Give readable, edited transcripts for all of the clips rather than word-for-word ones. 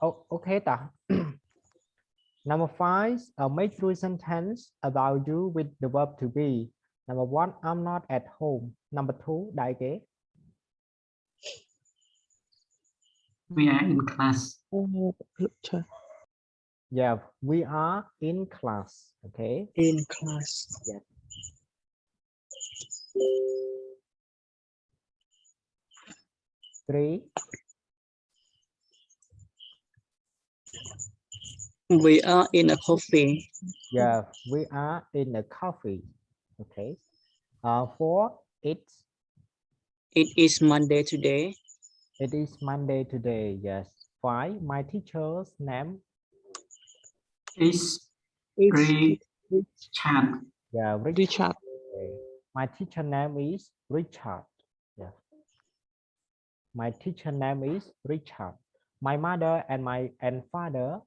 Oh, okay, ta. Number five, make three sentences about you with the verb to be. Number one, I'm not at home. Number two, đại kế. We are in class. Lecture Yeah, we are in class. Okay. in class. Yeah. Three, We are in a coffee. yeah, we are in a coffee. Okay. Four, It is Monday today. it is Monday today. Yes. Five, my teacher's name. Is It's Richard. Yeah, Richard. Okay. My teacher name is Richard. Yeah. My teacher name is Richard. My mother and my father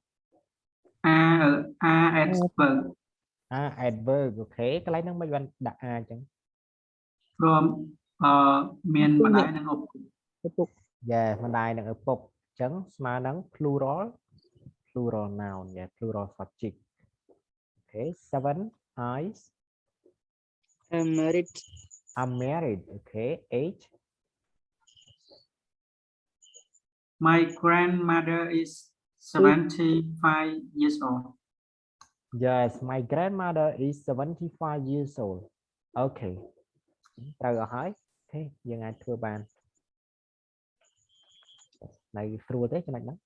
Are at work. are at work. Okay. កន្លែងហ្នឹងមិនបានដាក់ a អញ្ចឹង From មាន ម្ដាយនិងឪពុក Yeah ម្ដាយនិងឪពុកអញ្ចឹងស្មើនឹង plural noun. Yeah, plural subject. Okay. 7 eyes I'm married. are married. Okay. 8 My grandmother is 75 years old. yes, my grandmother is 75 years old. Okay. ត្រូវអស់ហើយ Okay យើងអាចធ្វើបាននៅស្រួលទេចំណុចហ្នឹង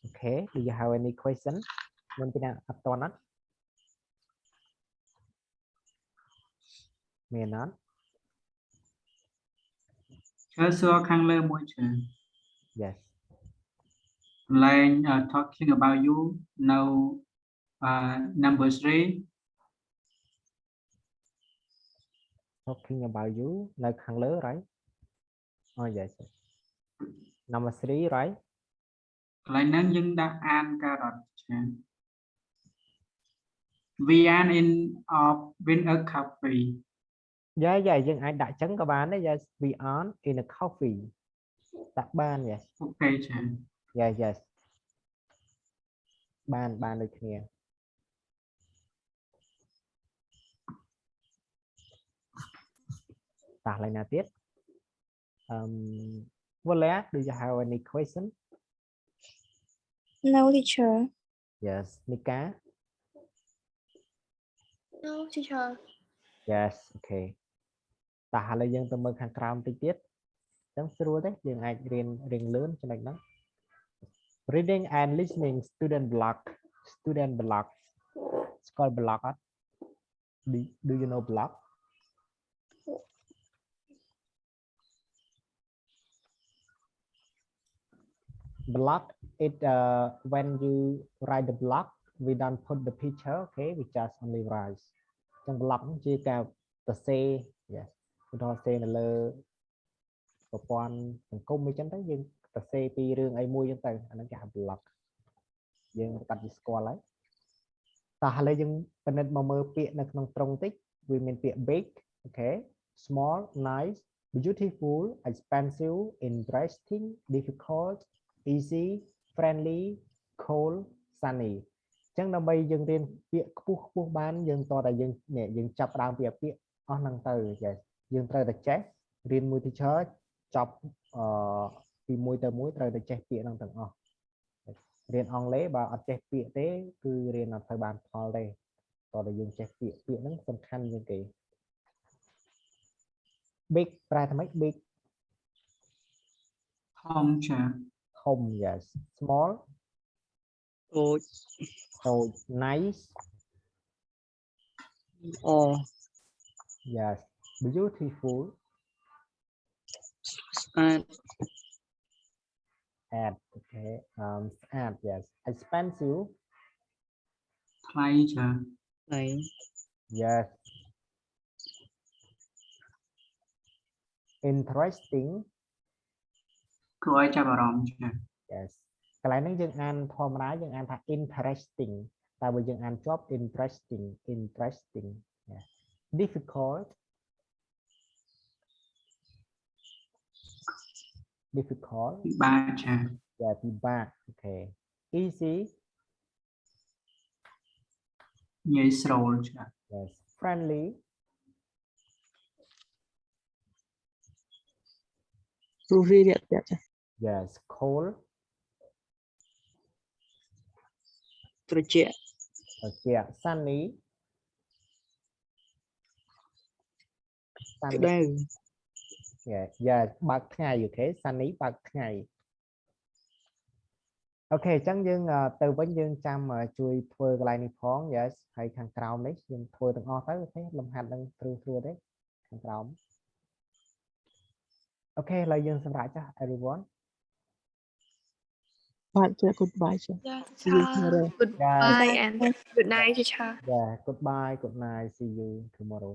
Okay, do you have any question មុនពីណាអត់តន់អត់មានអត់ សួរខាងលើមួយច្រើន Yes កន្លែង talking about youនៅ number 3 talking about you នៅខាងលើ right Oh yes number 3 right កន្លែងហ្នឹងយើងដាក់អានកើតអត់ច្រើន We are in a cafe. yeah យើងអាចដាក់ចឹងក៏បានដែរ Yes we are in a coffee ដាក់បាន Yes អូខេច្រើន yes បានដូចគ្នាតោះឡើយណាទៀតValia, do you have any question No, teacher. Yes Nika No, teacher. Yes okay តោះឥឡូវយើងទៅមើលខាងក្រោមតិចទៀតអញ្ចឹងស្រួលទេយើងអាចរៀនរៀងលឿនចំណុចហ្នឹង Reading and listening student block ស្គាល់ block អត់ Do you know block Block it when you write the block we don't put the picture okay we just only write អញ្ចឹង block ហ្នឹងជាការសរសេរ yes ឧទាហរណ៍សរសេរនៅលើប្រព័ន្ធសង្គមអីចឹងទៅយើងសរសេរពីរឿងអីមួយចឹងទៅអាហ្នឹងគេហៅ block យើងកាត់វាស្គាល់ហើយតោះឥឡូវយើងពិនិត្យមកមើលពាក្យនៅក្នុងត្រង់តិចវាមានពាក្យ big okay small nice beautiful expensive interesting difficult easy friendly cold sunny អញ្ចឹងដើម្បីយើងរៀនពាក្យខ្ពស់បានយើងតតែយើងចាប់ផ្ដើមពីពាក្យអស់ហ្នឹងទៅយើងត្រូវតែចេះរៀនមួយ teacher ចប់ពីមួយទៅមួយត្រូវតែចេះពាក្យហ្នឹងទាំងអស់រៀនអង់គ្លេសបើអត់ចេះពាក្យទេគឺរៀនអត់ទៅបានផលទេតតែយើងចេះពាក្យហ្នឹងសំខាន់ជាងគេ big ប្រែថាម៉េច big ធំច្រើន ធំ yes small តូច nice or yes beautiful ស្អាត add okay add yes expensive ថ្លៃច្រើន ហើយ yes interesting គួរឲ្យចាប់អារម្មណ៍ច្រើន yes កន្លែងហ្នឹងយើងអានធម្មតាយើងអានថា interesting តែបើយើងអានជាប់ interesting yes difficult difficult ពិបាកចា yeah ពិបាក okay easy ងាយស្រួលចា yes friendly Ruri riak yes cold Terjek okay sunny sunny Kedai yeah yeah បើកថ្ងៃ okay sunny បើកថ្ងៃ អូខេអញ្ចឹងយើងទៅវិញយើងចាំជួយធ្វើកន្លែងនេះផង yes ហើយខាងក្រោមនេះយើងធ្វើទាំងអស់ទៅអូខេលំហាត់នឹងស្រួលទេខាងក្រោមអូខេឥឡូវយើងសម្រាប់ចាស់ everyone Goodbye Yeah, See you teacher. tomorrow. Goodbye and good night, teacher. yeah goodbye good night see you tomorrow